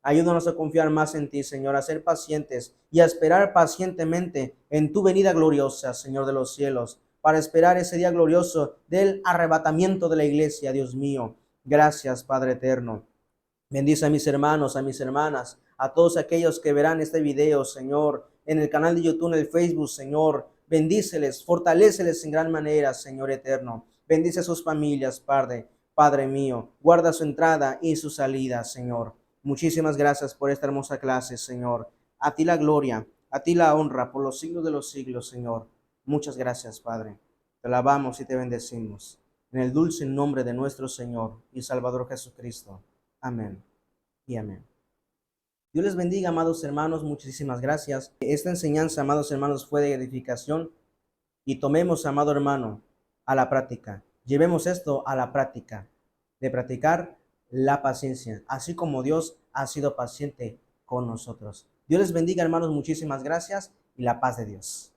Ayúdanos a confiar más en ti, Señor, a ser pacientes y a esperar pacientemente en tu venida gloriosa, Señor de los cielos, para esperar ese día glorioso del arrebatamiento de la iglesia, Dios mío. Gracias, Padre eterno. Bendice a mis hermanos, a mis hermanas, a todos aquellos que verán este video, Señor, en el canal de YouTube, en el Facebook, Señor. Bendíceles, fortaléceles en gran manera, Señor eterno. Bendice a sus familias, Padre. Padre mío. Guarda su entrada y su salida, Señor. Muchísimas gracias por esta hermosa clase, Señor. A ti la gloria, a ti la honra por los siglos de los siglos, Señor. Muchas gracias, Padre. Te alabamos y te bendecimos. En el dulce nombre de nuestro Señor y Salvador Jesucristo. Amén y amén. Dios les bendiga, amados hermanos. Muchísimas gracias. Esta enseñanza, amados hermanos, fue de edificación y tomemos, amado hermano, a la práctica. Llevemos esto a la práctica, de practicar la paciencia, así como Dios ha sido paciente con nosotros. Dios les bendiga, hermanos. Muchísimas gracias y la paz de Dios.